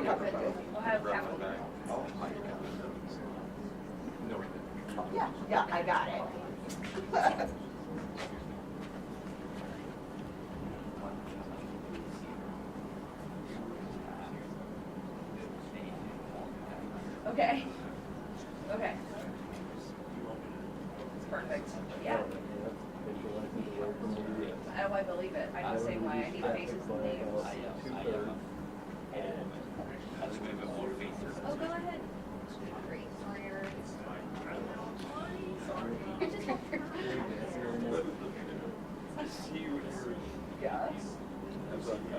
We'll have capital. Yeah, yeah, I got it. Okay. Okay. Perfect. Yeah. Oh, I believe it. I'm the same way. I need faces and names. Oh, go ahead. Great. Yes. It's all like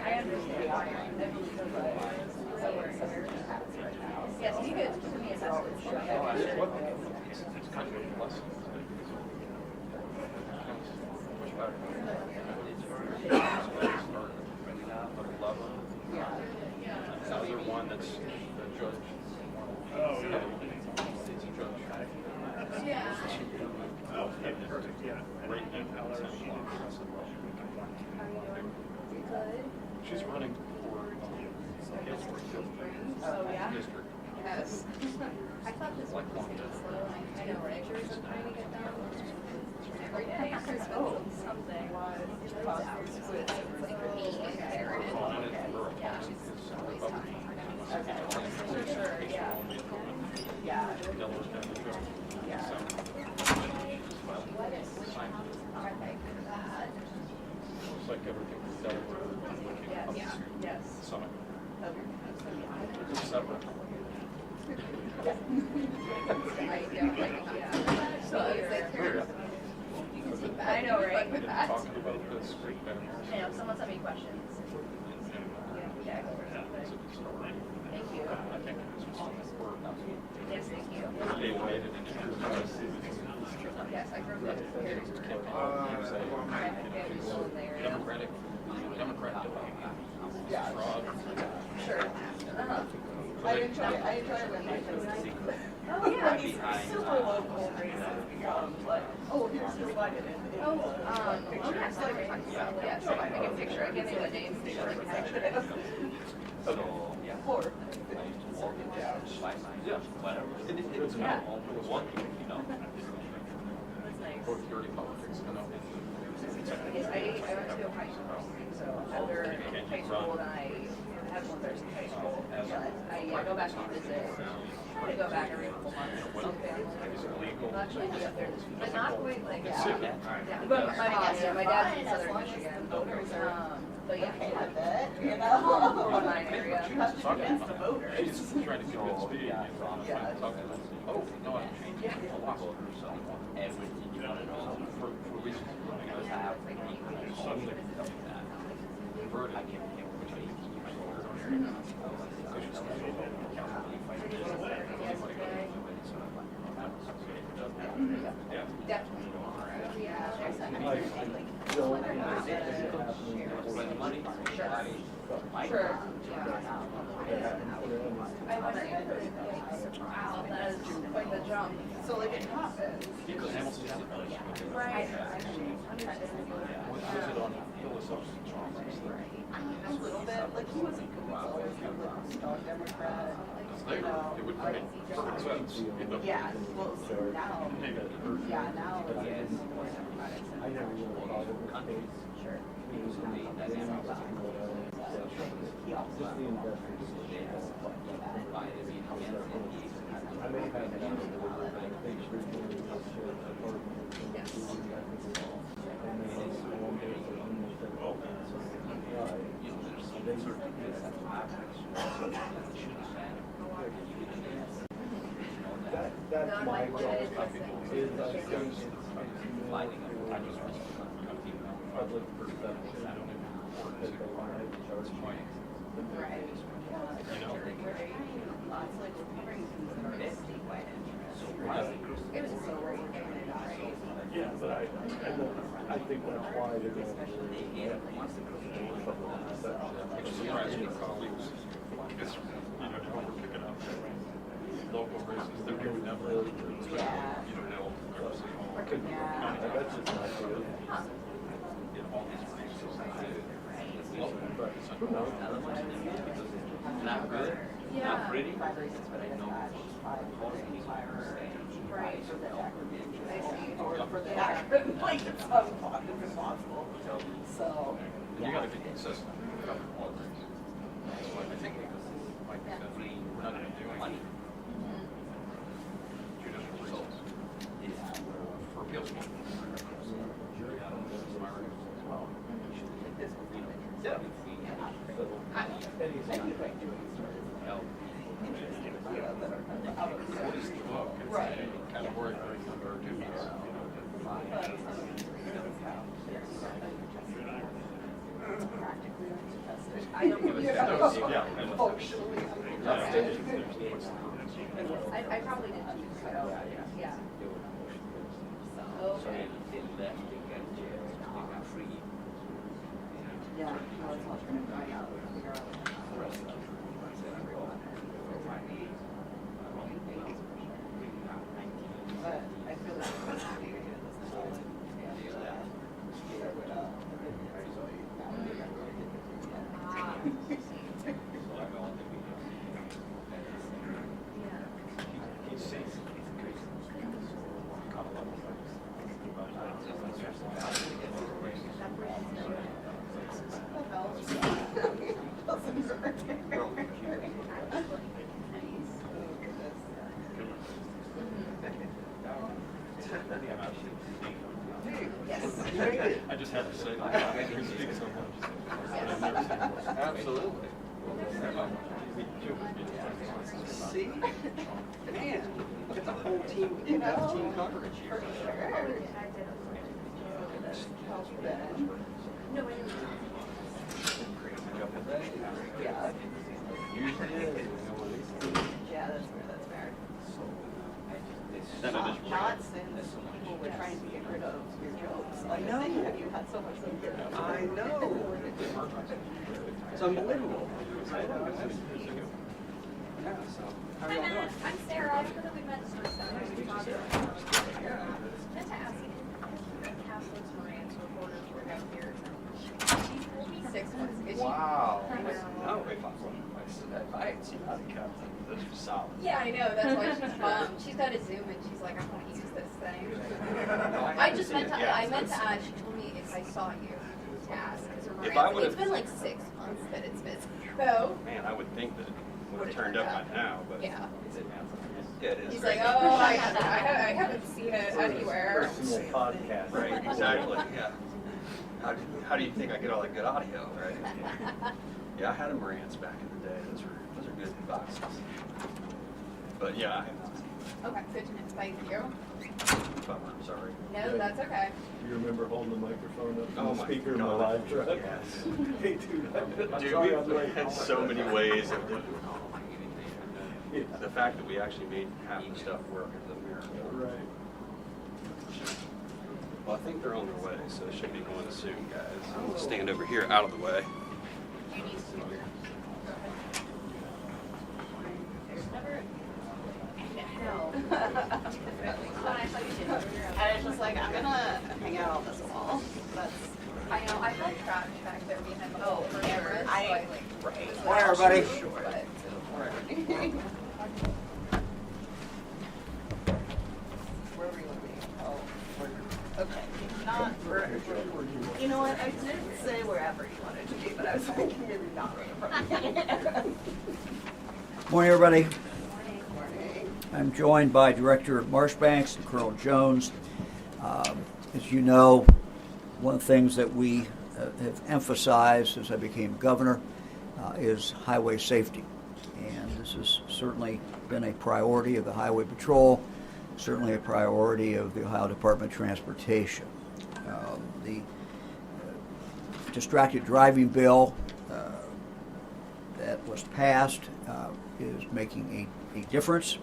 I understand why. Yes, you could give me a message. It's kind of a blessing. Another one that's the judge. Oh, yeah. It's a judge. Yeah. Oh, perfect, yeah. Right now, Good. she's running for Oh, yeah? district. Yes. I thought this one was getting slow. I know, right? I'm trying to get down. Every day there's been something. It's like for me, there it is. Yeah, she's always talking. Okay. For sure, yeah. Yeah. Yeah. What is are they for that? Looks like everything was done. Yes. Yes. Summit. Okay. It's separate. I don't like, yeah. So it's like, I know, right? Talking about this. I know, someone sent me questions. Yeah, go over something. Thank you. I think it's just Yes, thank you. they made it into Yes, I drove that here. Democratic. Fraud. Sure. I enjoy when they do Oh, yeah. these super local races become like, oh, here's this budget. Oh, yes, yes, I can picture, I can see what names they like picture. So, yeah. Or, Yeah, whatever. It was Yeah. one, you know. That's nice. Or dirty politics, you know. Yes, I went to high school, so after high school, and I had one person in high school, but I go back and visit. Try to go back every couple months. Okay. I'll actually be up there this week, but not quite like that. Yeah, but my dad's in southern Michigan. But yeah, I bet, you know. in my area. Against the voters. She's trying to convince me, you know, I'm trying to talk to them. Oh, no, I'm changing a lot. For reasons. Something. Converted. Yeah. Definitely. Yeah, there's a Sure. I wonder if wow, that is quite the jump. So like it happens. Because Hamilton. Right. Was it on philosophy? A little bit, like he wasn't good, he was always kind of like a strong Democrat. It would make perfect sense. Yeah, well, so now, yeah, now it's more Democratic. I never really thought of the case. Sure. He also Just the investigation. I may have an answer, but I think she's doing the sheriff's department. Yes. And then also one day for almost every that's my goal, is I think it's public perception that they want to charge money. Right. It was so right. Yeah, but I think that's why they're going to do Which surprised my colleagues. Because, you know, we're picking up local races that we would never, you know, they'll Yeah. That's just not good. Huh. But who knows? Not good, Yeah. not pretty. Right. I see. Or for the accident, like it's impossible. So, You yeah. gotta be consistent. That's why I think, like you said, we're not gonna do any judicial results for appeals. Yeah. Right. Category or duties. I don't give Yeah. functionally. I probably did too, so, yeah. Okay. Yeah, no, it's not gonna dry out. Figure out the rest of it. But I feel like it's gonna be good this time. Ah. Yes. I just had to say that. You speak so much. Absolutely. See? Man, look at the whole team, in-depth team coverage here. No, I didn't. Yeah. Usually is. Yeah, that's fair. Then it is. Not since people were trying to get rid of your jokes. Like, I know. have you had so much fun? I know. It's unbelievable. Yeah, so, how are Hi, y'all doing? Matt. I'm Sarah. I don't know that we met in person. Yeah. Meant to ask you, Castle's Marines reporters were out here. She told me 6 months ago. Wow. I know. No, if I had seen how to count them, this was solid. Yeah, I know. That's why she's bummed. She's got a Zoom and she's like, I want to use this thing. I just meant to. I meant to ask. She told me if I saw you to ask. 'Cause her If Marines- I would've- It's been like 6 months that it's been. So. Man, I would think that it would have turned up by now, but. Yeah. Yeah, it is. He's right? like, oh, I haven't seen it anywhere. Personal podcast. Right, exactly, yeah. How do you think I get all that good audio, right? Yeah, I had a Marantz back in the day. Those are good boxes. But yeah, Okay, good to know. Thank you. bummer, I'm sorry. No, that's okay. Do you remember holding the microphone up Oh to the my speaker in my God. live truck? Yes. Hey, dude, I'm Dude, sorry I'm we late. had so many ways of doing Yeah. it. The fact that we actually made half the stuff work is a miracle. Right. Well, I think they're on their way, so they should be going soon, guys. I'm gonna stand over here out of the way. You need to. There's never. No. When I saw you did it, And it's just like, I'm gonna hang out on this wall. That's, I know, I had trash back there behind the whole Oh, cameras, so I- I like. right. was Morning, like, everybody. sure, but- wherever you want to be. Oh, okay. Not wherever. You know what? I did say wherever you wanted to be, but I was thinking maybe not right in front of you. Morning, everybody. Morning. I'm joined by Director Marshbanks and Colonel Jones. As you know, one of the things that we have emphasized as I became governor is highway safety. And this has certainly been a priority of the Highway Patrol, certainly a priority of the Ohio Department of Transportation. The distracted driving bill that was passed is making a difference.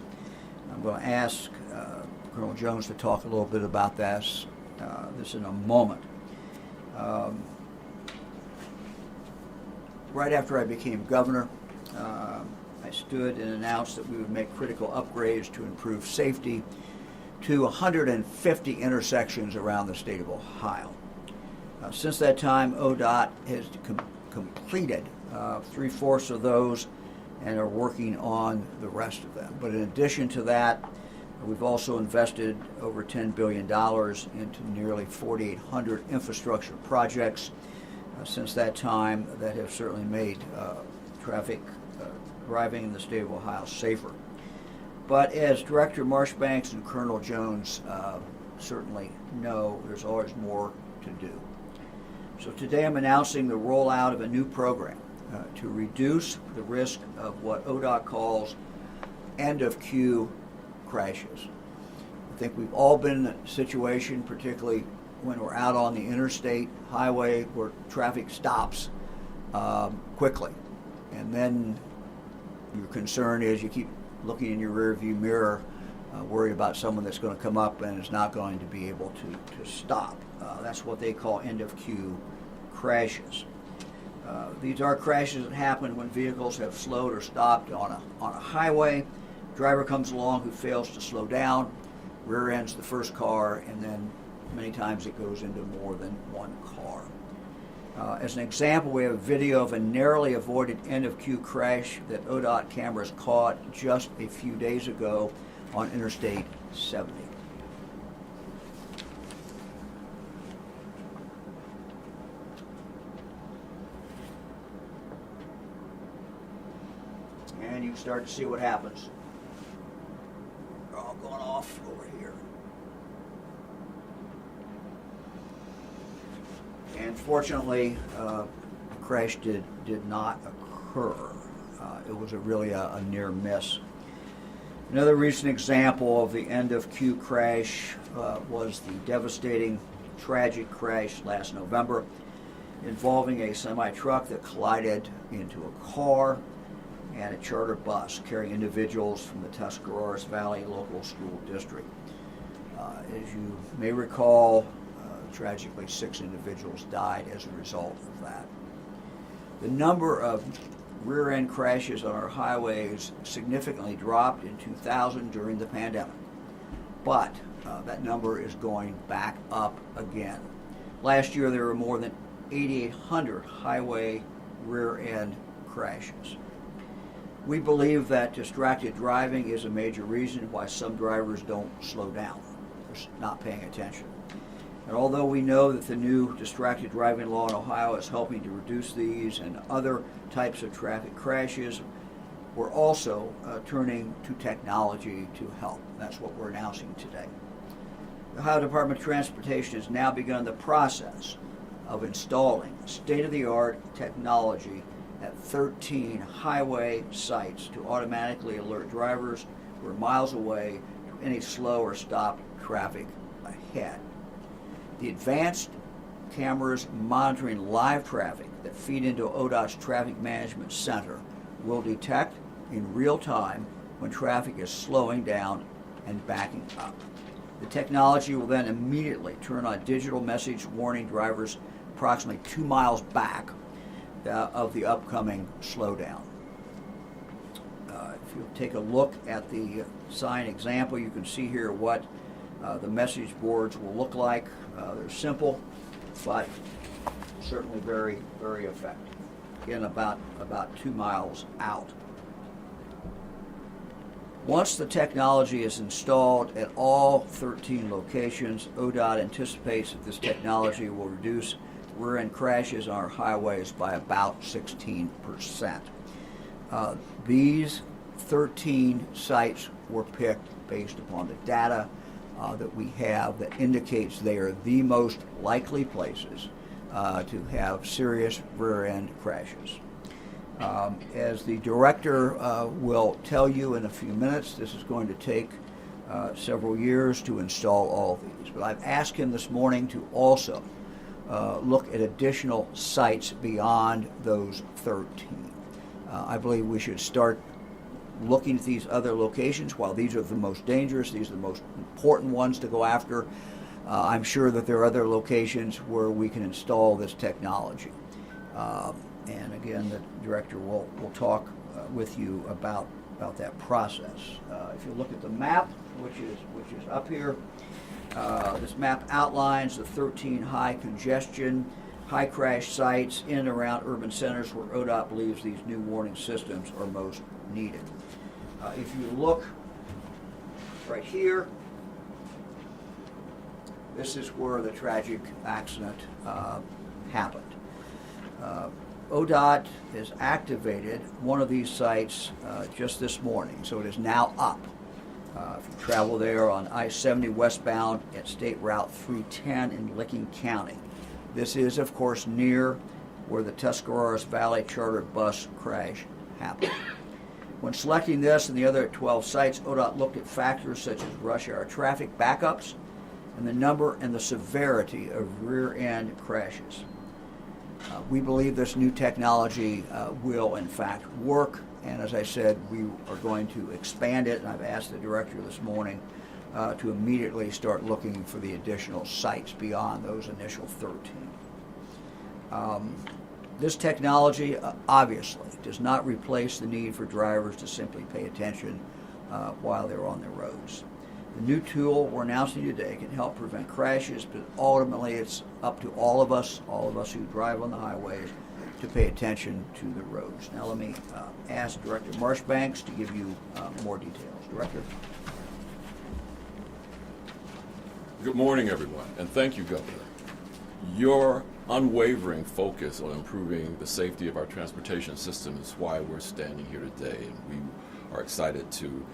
I'm going to ask Colonel Jones to talk a little bit about this in a moment. Right after I became governor, I stood and announced that we would make critical upgrades to improve safety to 150 intersections around the state of Ohio. Since that time, ODOT has completed 3/4 of those and are working on the rest of them. But in addition to that, we've also invested over $10 billion into nearly 4,800 infrastructure projects since that time that have certainly made traffic driving in the state of Ohio safer. But as Director Marshbanks and Colonel Jones certainly know, there's always more to do. So today I'm announcing the rollout of a new program to reduce the risk of what ODOT calls end-of-queue crashes. I think we've all been in a situation, particularly when we're out on the interstate highway where traffic stops quickly. And then your concern is you keep looking in your rearview mirror, worried about someone that's going to come up and is not going to be able to stop. That's what they call end-of-queue crashes. These are crashes that happen when vehicles have slowed or stopped on a highway. Driver comes along who fails to slow down, rear ends the first car, and then many times it goes into more than one car. As an example, we have a video of a narrowly avoided end-of-queue crash that ODOT cameras caught just a few days ago on Interstate 70. And you can start to see what happens. They're all going off over here. And fortunately, the crash did not occur. It was really a near miss. Another recent example of the end-of-queue crash was the devastating, tragic crash last November involving a semi-truck that collided into a car and a charter bus carrying individuals from the Tuscarawas Valley Local School District. As you may recall, tragically 6 individuals died as a result of that. The number of rear-end crashes on our highways significantly dropped in 2000 during the pandemic, but that number is going back up again. Last year there were more than 8,800 highway rear-end crashes. We believe that distracted driving is a major reason why some drivers don't slow down. They're not paying attention. And although we know that the new distracted driving law in Ohio is helping to reduce these and other types of traffic crashes, we're also turning to technology to help. That's what we're announcing today. The Ohio Department of Transportation has now begun the process of installing state-of-the-art technology at 13 highway sites to automatically alert drivers who are miles away to any slow or stopped traffic ahead. The advanced cameras monitoring live traffic that feed into ODOT's Traffic Management Center will detect in real time when traffic is slowing down and backing up. The technology will then immediately turn on digital message warning drivers approximately 2 miles back of the upcoming slowdown. If you take a look at the sign example, you can see here what the message boards will look like. They're simple, but certainly very, very effective. Again, about 2 miles out. Once the technology is installed at all 13 locations, ODOT anticipates that this technology will reduce rear-end crashes on our highways by about 16%. These 13 sites were picked based upon the data that we have that indicates they are the most likely places to have serious rear-end crashes. As the director will tell you in a few minutes, this is going to take several years to install all these. But I've asked him this morning to also look at additional sites beyond those 13. I believe we should start looking at these other locations. While these are the most dangerous, these are the most important ones to go after, I'm sure that there are other locations where we can install this technology. And again, the director will talk with you about about that process. If you look at the map, which is up here, this map outlines the 13 high congestion, high crash sites in and around urban centers where ODOT believes these new warning systems are most needed. If you look right here, this is where the tragic accident happened. ODOT has activated one of these sites just this morning, so it is now up. If you travel there on I-70 westbound at State Route 310 in Licking County. This is, of course, near where the Tuscarawas Valley charter bus crash happened. When selecting this and the other 12 sites, ODOT looked at factors such as rush hour traffic backups and the number and the severity of rear-end crashes. We believe this new technology will, in fact, work. And as I said, we are going to expand it, and I've asked the director this morning to immediately start looking for the additional sites beyond those initial 13. This technology obviously does not replace the need for drivers to simply pay attention while they're on their roads. The new tool we're announcing today can help prevent crashes, but ultimately it's up to all of us who drive on the highways, to pay attention to the roads. Now let me ask Director Marshbanks to give you more details. Director? Good morning, everyone, and thank you, Governor. Your unwavering focus on improving the safety of our transportation system is why we're standing here today, and we are excited to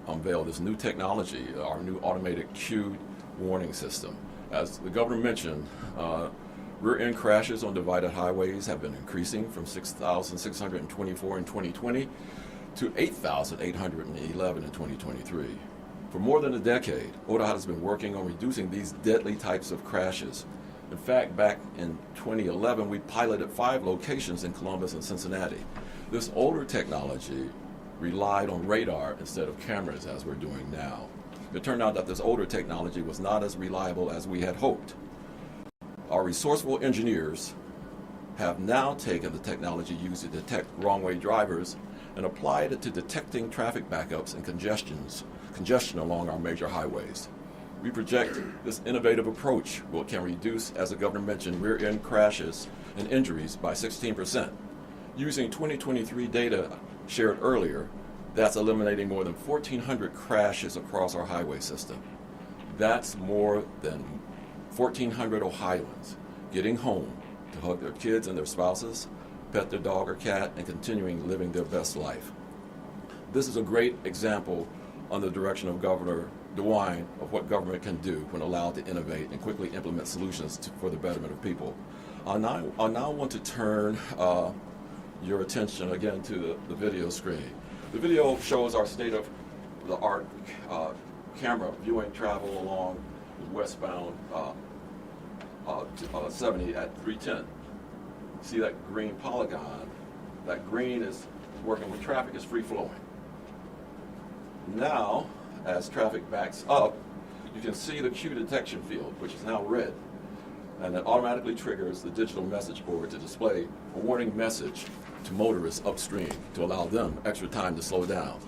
unveil this new technology, our new automated queued warning system. As the Governor mentioned, rear-end crashes on divided highways have been increasing from 6,624 in 2020 to 8,811 in 2023. For more than a decade, ODOT has been working on reducing these deadly types of crashes. In fact, back in 2011, we piloted 5 locations in Columbus and Cincinnati. This older technology relied on radar instead of cameras, as we're doing now. It turned out that this older technology was not as reliable as we had hoped. Our resourceful engineers have now taken the technology used to detect wrong-way drivers and applied it to detecting traffic backups and congestion along our major highways. We project this innovative approach can reduce, as the Governor mentioned, rear-end crashes and injuries by 16%. Using 2023 data shared earlier, that's eliminating more than 1,400 crashes across our highway system. That's more than 1,400 Ohioans getting home to hug their kids and their spouses, pet their dog or cat, and continuing living their best life. This is a great example under the direction of Governor DeWine of what government can do when allowed to innovate and quickly implement solutions for the betterment of people. I now want to turn your attention again to the video screen. The video shows our state-of-the-art camera viewing travel along the westbound 70 at 310. See that green polygon? That green is working with traffic, is free-flowing. Now, as traffic backs up, you can see the queue detection field, which is now red, and it automatically triggers the digital message board to display a warning message to motorists upstream to allow them extra time to slow down.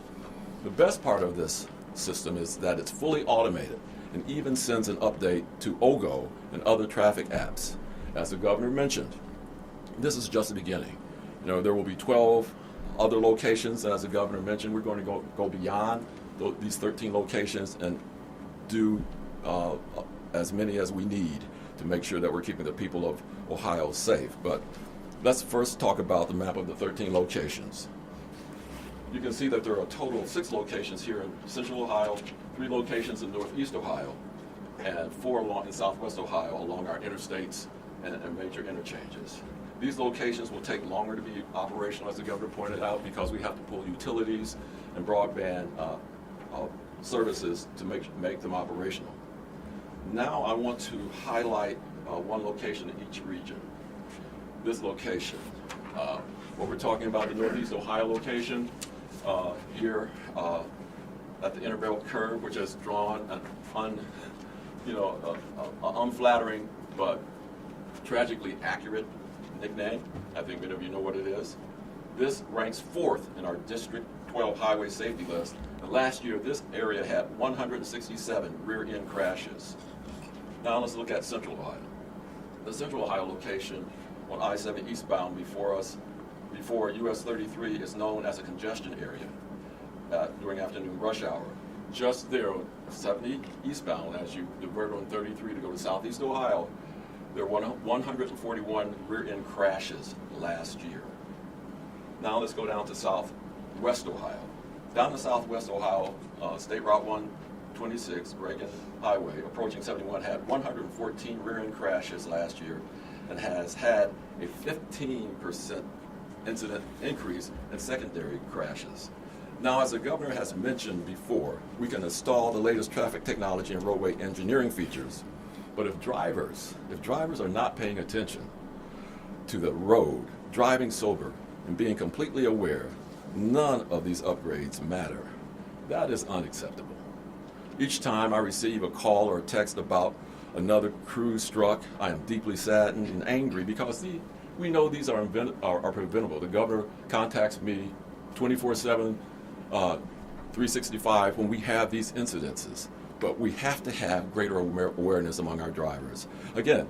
The best part of this system is that it's fully automated and even sends an update to OGO and other traffic apps. As the Governor mentioned, this is just the beginning. There will be 12 other locations, and as the Governor mentioned, we're going to go beyond these 13 locations and do as many as we need to make sure that we're keeping the people of Ohio safe. But let's first talk about the map of the 13 locations. You can see that there are a total of 6 locations here in Central Ohio, 3 locations in Northeast Ohio, and 4 in Southwest Ohio along our interstates and major interchanges. These locations will take longer to be operational, as the Governor pointed out, because we have to pull utilities and broadband services to make them operational. Now I want to highlight one location in each region. This location, what we're talking about, the Northeast Ohio location, here at the Interbelt curve, which has drawn an unflattering but tragically accurate nickname. I think many of you know what it is. This ranks 4th in our District 12 highway safety list. And last year, this area had 167 rear-end crashes. Now let's look at Central Ohio. The Central Ohio location on I-70 eastbound before US 33 is known as a congestion area during afternoon rush hour. Just there, 70 eastbound, as you divert on 33 to go to Southeast Ohio, there were 141 rear-end crashes last year. Now let's go down to Southwest Ohio. Down to Southwest Ohio, State Route 126, Reagan Highway, approaching 71, had 114 rear-end crashes last year and has had a 15% incident increase in secondary crashes. Now, as the governor has mentioned before, we can install the latest traffic technology and roadway engineering features, but if drivers are not paying attention to the road, driving sober, and being completely aware, none of these upgrades matter. That is unacceptable. Each time I receive a call or a text about another crew struck, I am deeply saddened and angry because we know these are preventable. The governor contacts me 24/7, 365 when we have these incidences, but we have to have greater awareness among our drivers. Again,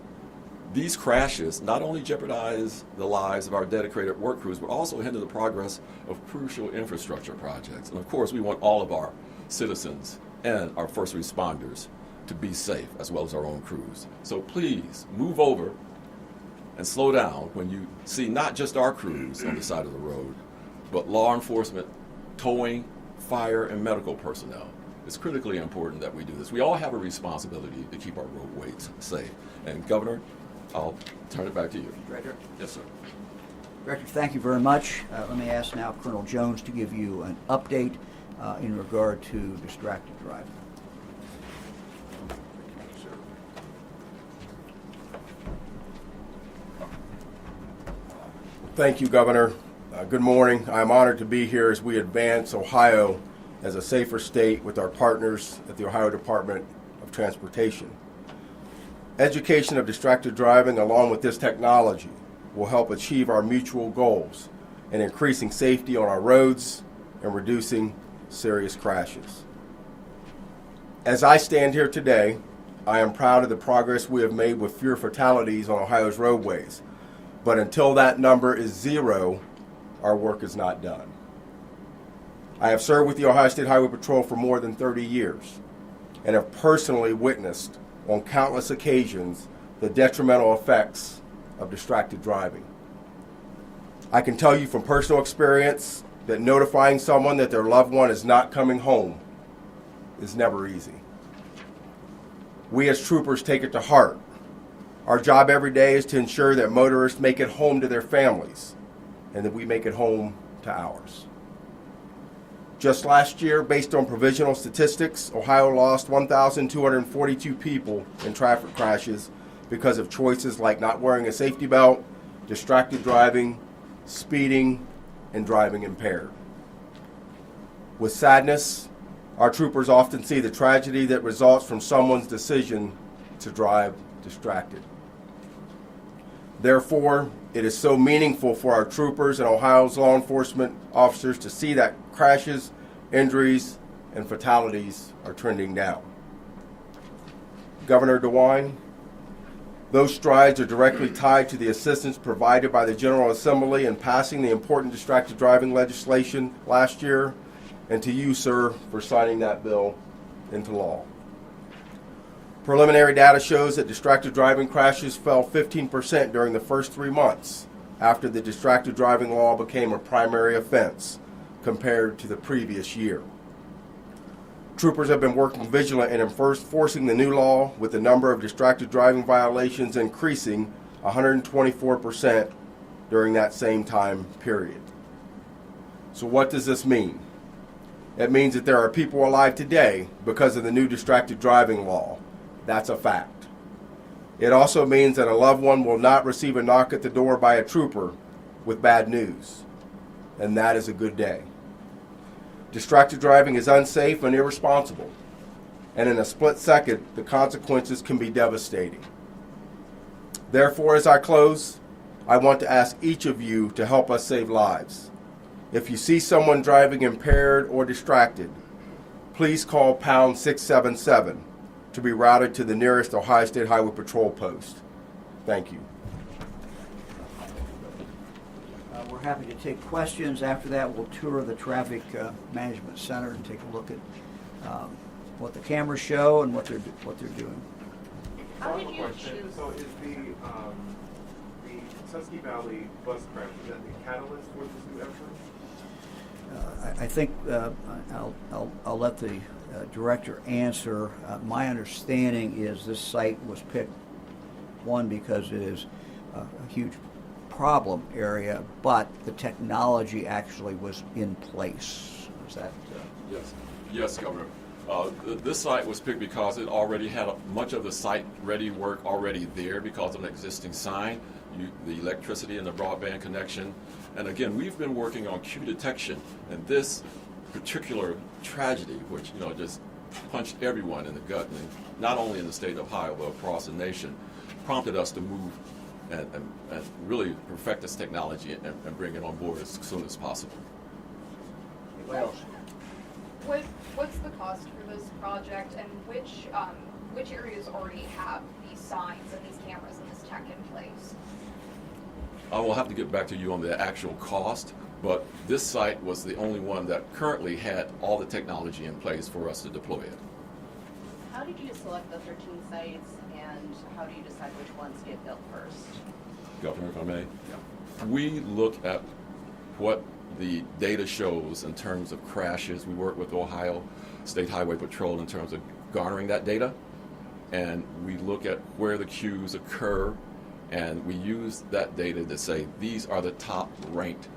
these crashes not only jeopardize the lives of our dedicated work crews, but also hinder the progress of crucial infrastructure projects. And of course, we want all of our citizens and our first responders to be safe, as well as our own crews. So please move over and slow down when you see not just our crews on the side of the road, but law enforcement, towing, fire, and medical personnel. It's critically important that we do this. We all have a responsibility to keep our roadways safe. And Governor, I'll turn it back to you. Director. Yes, sir. Director, thank you very much. Let me ask now Colonel Jones to give you an update in regard to distracted driving. Thank you, Governor. Good morning. I'm honored to be here as we advance Ohio as a safer state with our partners at the Ohio Department of Transportation. Education of distracted driving along with this technology will help achieve our mutual goals in increasing safety on our roads and reducing serious crashes. As I stand here today, I am proud of the progress we have made with fewer fatalities on Ohio's roadways. But until that number is 0, our work is not done. I have served with the Ohio State Highway Patrol for more than 30 years and have personally witnessed on countless occasions the detrimental effects of distracted driving. I can tell you from personal experience that notifying someone that their loved one is not coming home is never easy. We as troopers take it to heart. Our job every day is to ensure that motorists make it home to their families and that we make it home to ours. Just last year, based on provisional statistics, Ohio lost 1,242 people in traffic crashes because of choices like not wearing a safety belt, distracted driving, speeding, and driving impaired. With sadness, our troopers often see the tragedy that results from someone's decision to drive distracted. Therefore, it is so meaningful for our troopers and Ohio's law enforcement officers to see that crashes, injuries, and fatalities are trending down. Governor DeWine, those strides are directly tied to the assistance provided by the General Assembly in passing the important distracted driving legislation last year, and to you, sir, for signing that bill into law. Preliminary data shows that distracted driving crashes fell 15% during the first 3 months after the distracted driving law became a primary offense compared to the previous year. Troopers have been working vigilant in enforcing the new law, with the number of distracted driving violations increasing 124% during that same time period. So what does this mean? It means that there are people alive today because of the new distracted driving law. That's a fact. It also means that a loved one will not receive a knock at the door by a trooper with bad news, and that is a good day. Distracted driving is unsafe and irresponsible, and in a split second, the consequences can be devastating. Therefore, as I close, I want to ask each of you to help us save lives. If you see someone driving impaired or distracted, please call pound 677 to be routed to the nearest Ohio State Highway Patrol post. Thank you. We're happy to take questions. After that, we'll tour the Traffic Management Center and take a look at what the cameras show and what they're doing. How did you question. choose? So is the Susky Valley bus crash, is that the catalyst for this new effort? I think I'll let the director answer. My understanding is this site was picked, one, because it is a huge problem area, but the technology actually was in place. Is that? Yes, Governor. This site was picked because it already had much of the site-ready work already there because of an existing sign, the electricity and the broadband connection. And again, we've been working on Q detection, and this particular tragedy, which just punched everyone in the gut, and not only in the state of Ohio but across the nation, prompted us to move and really perfect this technology and bring it on board as soon as possible. What's the cost for this project, and which areas already have these signs and these cameras and this tech in place? I will have to get back to you on the actual cost, but this site was the only one that currently had all the technology in place for us to deploy it. How did you select the 13 sites, and how do you decide which ones get built first? Governor, if I may? We look at what the data shows in terms of crashes. We work with Ohio State Highway Patrol in terms of garnering that data, and we look at where the queues occur, and we use that data to say these are the top ranked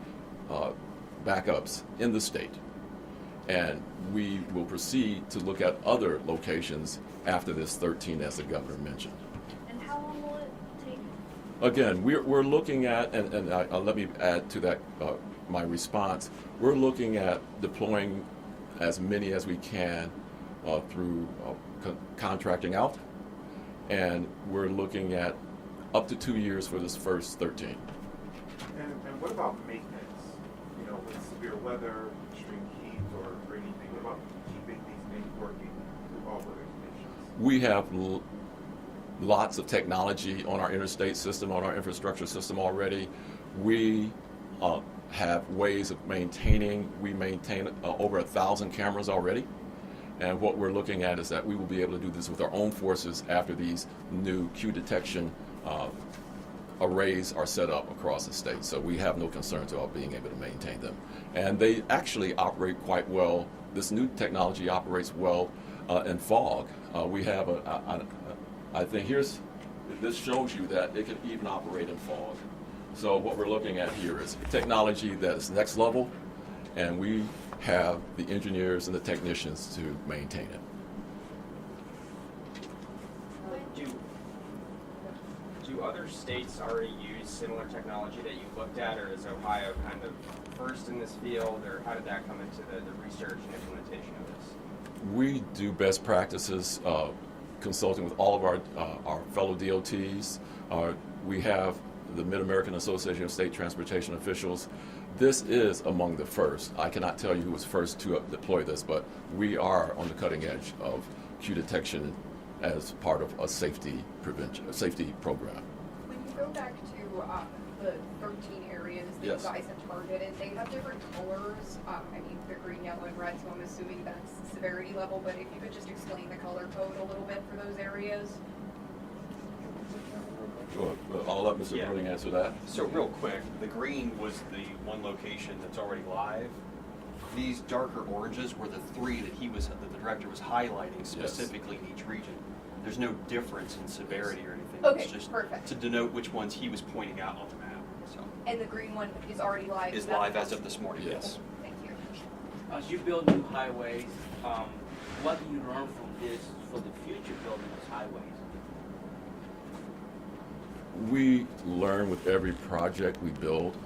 backups in the state. And we will proceed to look at other locations after this 13, as the governor mentioned. And how long will it take? Again, we're looking at, and let me add to that my response, we're looking at deploying as many as we can through contracting out, and we're looking at up to 2 years for this first 13. And what about maintenance? With severe weather, extreme heat, or anything? What about keeping these things working through all weather conditions? We have lots of technology on our interstate system, on our infrastructure system already. We have ways of maintaining. We maintain over 1,000 cameras already. And what we're looking at is that we will be able to do this with our own forces after these new Q detection arrays are set up across the state. So we have no concerns about being able to maintain them. And they actually operate quite well. This new technology operates well in fog. We have I think this shows you that it can even operate in fog. So what we're looking at here is technology that is next level, and we have the engineers and the technicians to maintain it. Do other states already use similar technology that you looked at, or is Ohio kind of first in this field, or how did that come into the research and implementation of this? We do best practices consulting with all of our fellow DOTs. We have the Mid-American Association of State Transportation Officials. This is among the first. I cannot tell you who was first to deploy this, but we are on the cutting edge of Q detection as part of a safety program. When you go back to the 13 areas that Yes. you guys have targeted, they have different colors. The green, yellow, and red, so I'm assuming that's severity level, but if you could just explain the color code a little bit for those areas. Sure. I'll let Mr. Bruning answer that. So real quick, the green was the one location that's already live. These darker oranges were the three that the director was highlighting specifically in each region. There's no difference in severity or anything. Okay, it's just perfect. to denote which ones he was pointing out on the map. So And the green one is already live? is That's live as awesome. of this morning. Yes. Thank you. As you build new highways, what do you learn from this for the future building of highways? We learn with every project we build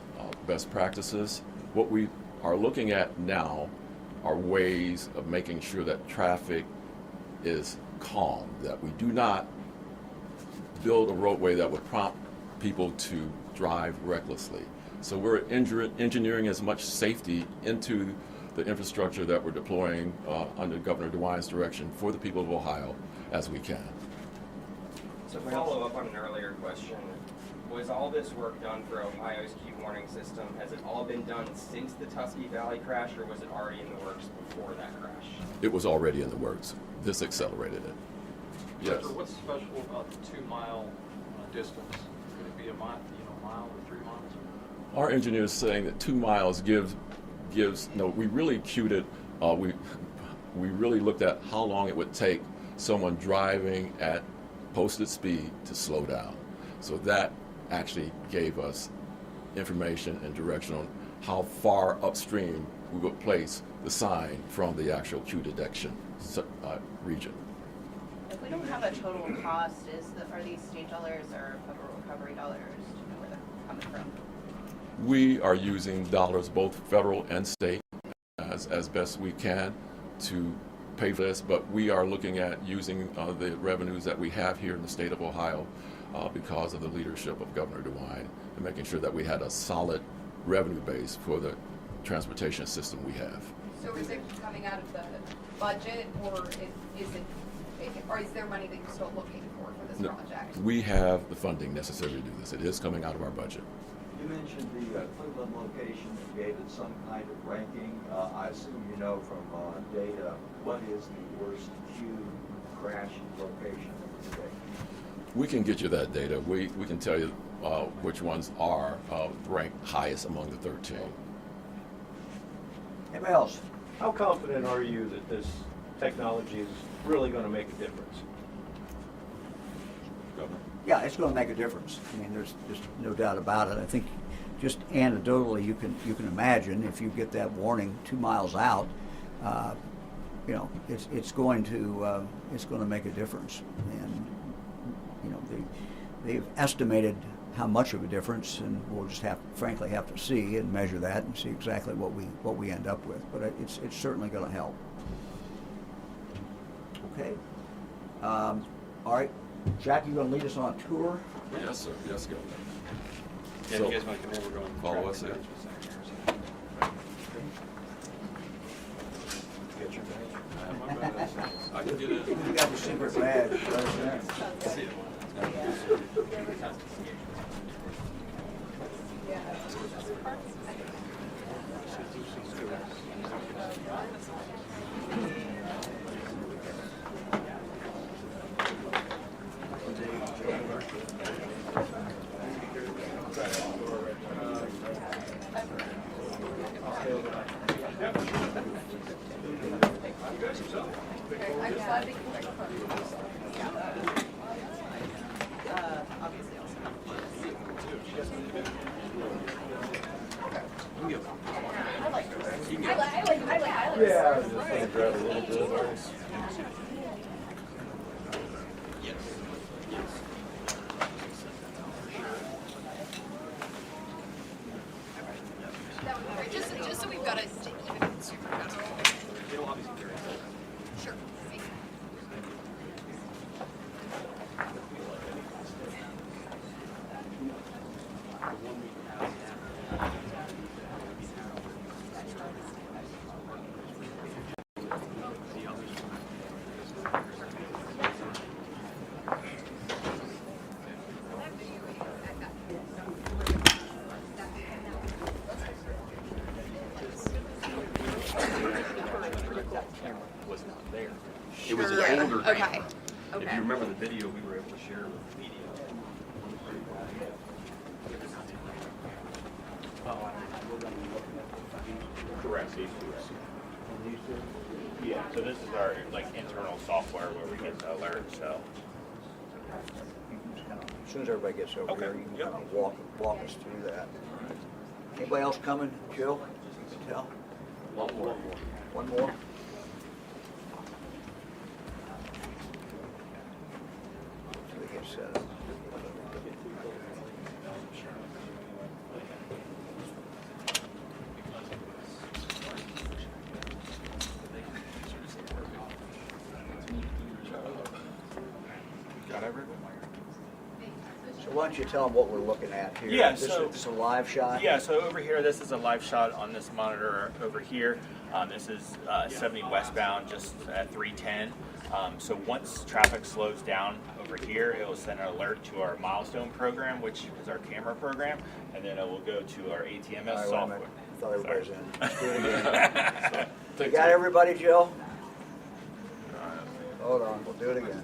best practices. What we are looking at now are ways of making sure that traffic is calm, that we do not build a roadway that would prompt people to drive recklessly. So we're engineering as much safety into the infrastructure that we're deploying under Governor DeWine's direction for the people of Ohio as we can. To follow up on an earlier question, was all this work done for Ohio's key warning system? Has it all been done since the Tuskegee Valley crash, or was it already in the works before that crash? It was already in the works. This accelerated it. Yes. Director, what's special about the 2 mile distance? Could it be a mile or 3 miles? Our engineers saying that 2 miles gives no. We really cued it. We really looked at how long it would take someone driving at posted speed to slow down. So that actually gave us information and direction on how far upstream we would place the sign from the actual cue detection region. If we don't have a total cost, are these state dollars or federal recovery dollars? Do you know where they're coming from? We are using dollars, both federal and state, as best we can to pay for this, but we are looking at using the revenues that we have here in the state of Ohio because of the leadership of Governor DeWine and making sure that we had a solid revenue base for the transportation system we have. So is it coming out of the budget, or is there money that you're still looking for this No, project? we have the funding necessary to do this. It is coming out of our budget. You mentioned the Cleveland location and gave it some kind of ranking. I assume you know from data what is the worst queue crash location in the state. We can get you that data. We can tell you which ones are ranked highest among the 13. Anybody else? How confident are you that this technology is really going to make a difference? Governor? Yeah, it's going to make a difference. I mean, there's just no doubt about it. I think just anecdotally, you can imagine if you get that warning 2 miles out, it's going to make a difference. And they've estimated how much of a difference, and we'll just frankly have to see and measure that and see exactly what we end up with. But it's certainly going to help. Okay. All right. Jack, you going to lead us on a tour? Yes, sir. Yes, Governor. Yeah, So, if you guys want to come in, we're going to follow us in. Get your badge. I can get it. You got the secret badge. Let us know. Obviously also. I like it. Yeah, I was just going to grab a little bit of ours. Just so we've got a super fast. Sure. It was an Sure. older Okay. camera. If Okay. you remember the video, we were able to share with the media. Correct, these two. Yeah, so this is our internal software where we get the alerts, so. As soon as everybody gets over Okay. here, you can kind of walk us through that. Anybody else coming? Jill? You can tell? One more. One more? So we get set up. Got everyone? So why don't you tell them what we're looking at here? Yeah, This so- is a live shot? Yeah, so over here, this is a live shot on this monitor over here. This is 70 westbound, just at 310. So once traffic slows down over here, it will send an alert to our milestone program, which is our camera program, and then it will go to our ATMS All right, wait a software. minute. I thought everybody was in. Let's do it again. So, You got everybody, Jill? Hold on, we'll do it again.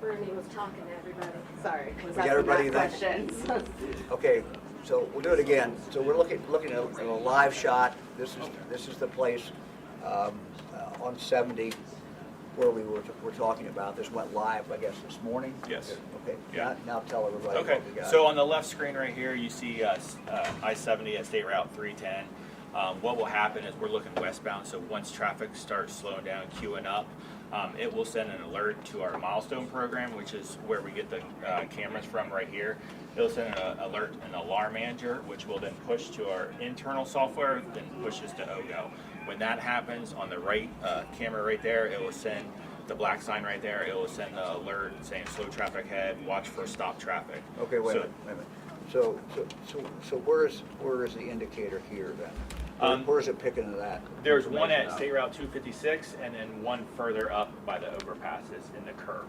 Bernie was talking to everybody. Sorry, was We got asking everybody that then? questions. Okay, so we'll do it again. So we're looking at a live shot. This is the place on 70 where we're talking about. This went live, I guess, this morning. Yes. Okay. Yeah. Now tell everybody Okay, what we got. so on the left screen right here, you see I-70 at State Route 310. What will happen is we're looking westbound, so once traffic starts slowing down, queuing up, it will send an alert to our milestone program, which is where we get the cameras from right here. It'll send an alert, an alarm manager, which will then push to our internal software, then pushes to OGO. When that happens, on the right camera right there, it will send the black sign right there. It will send the alert saying slow traffic ahead, watch for stop traffic. Okay, wait a So- minute. So where is the indicator here then? Where is it picking to that? There's one information at up? State Route 256 and then one further up by the overpasses in the curve.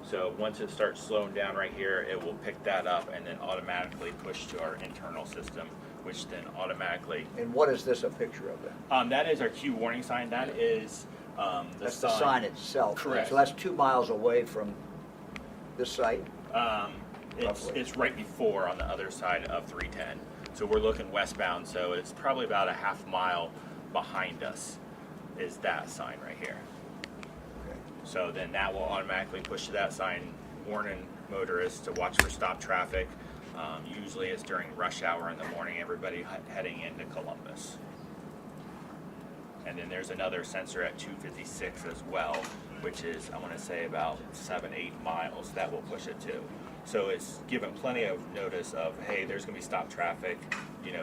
So once it starts slowing down right here, it will pick that up and then automatically push to our internal system, which then automatically. And what is this a picture of then? That is our Q warning sign. That is That's the sign itself. Correct. So that's 2 miles away from this site? It's right before on the other side of 310. So we're looking westbound, so it's probably about a half mile behind us is that sign right here. Okay. So then that will automatically push to that sign, warning motorists to watch for stop traffic. Usually it's during rush hour in the morning, everybody heading into Columbus. And then there's another sensor at 256 as well, which is, I want to say, about 7-8 miles that will push it to. So it's given plenty of notice of, hey, there's going to be stop traffic,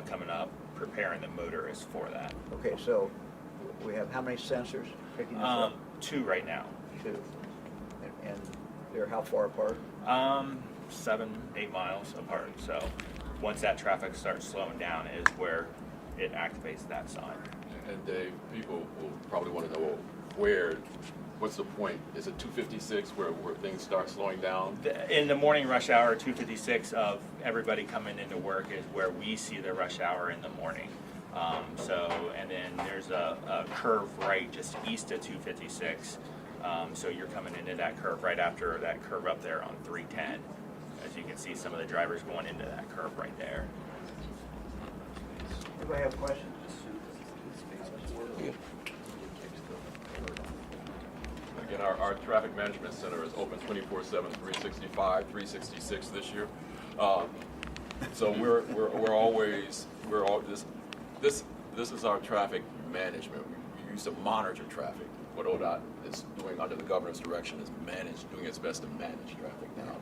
coming up, preparing the motorists for that. Okay, so we have how many sensors picking this up? 2 right now. 2. And they're how far apart? 7-8 miles apart. So once that traffic starts slowing down is where it activates that sign. And Dave, people will probably want to know what's the point? Is it 256 where things start slowing down? In the morning rush hour, 256 of everybody coming into work is where we see the rush hour in the morning. And then there's a curve right just east of 256. So you're coming into that curve right after that curve up there on 310. As you can see, some of the drivers going into that curve right there. Anybody have questions? Again, our traffic management center is open 24/7, 366 this year. So this is our traffic management. We used to monitor traffic. What ODOT is doing under the governor's direction is doing its best to manage traffic now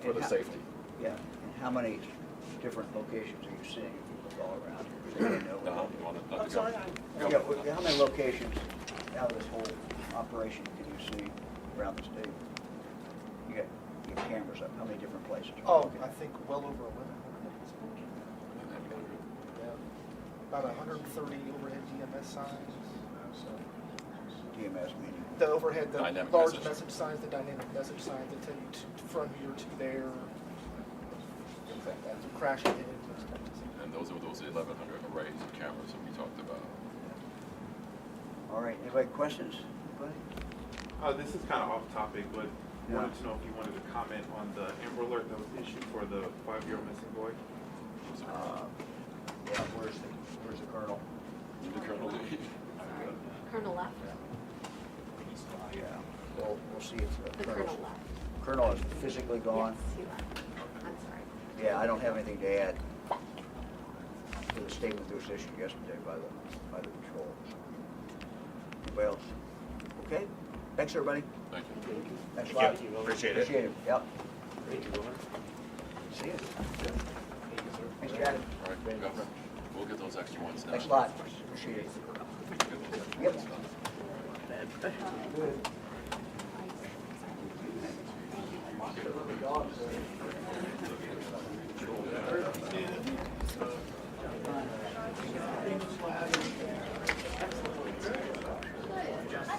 for the safety. Yeah. And how many different locations are you seeing people all around here? So they know. I'm sorry. Yeah, how many locations out of this whole operation can you see around the state? You got cameras up. How many different places? I think well over 1100 at this point. Yeah. About 130 overhead DMS signs. DMS meaning? The overhead, the Dynamic large message. message signs, the dynamic message signs that tell you from here to there. Things like that. So crash ahead. those kinds of things. And those are those 1,100 arrays of cameras that we talked about. All right. Anybody questions? Anybody? This is kind of off topic, but Yeah. wanted to know if you wanted to comment on the Amber Alert that was issued for the 5-year-old missing boy. Yeah. Where's the colonel? The colonel lead. Colonel left. Yeah. We'll see if The colonel left. Colonel is physically gone. Yes, he left. I'm sorry. Yeah, I don't have anything to add to the statement that was issued yesterday by the patrol. Anybody else? Okay. Thanks, everybody. Thank you. Thanks a lot. Thank you. Appreciate it. Appreciate it. Yep. Thank you, Governor. See you. Thanks, Chad. All right, Governor. We'll get those extra ones now. Thanks a lot. Appreciate it. Yep.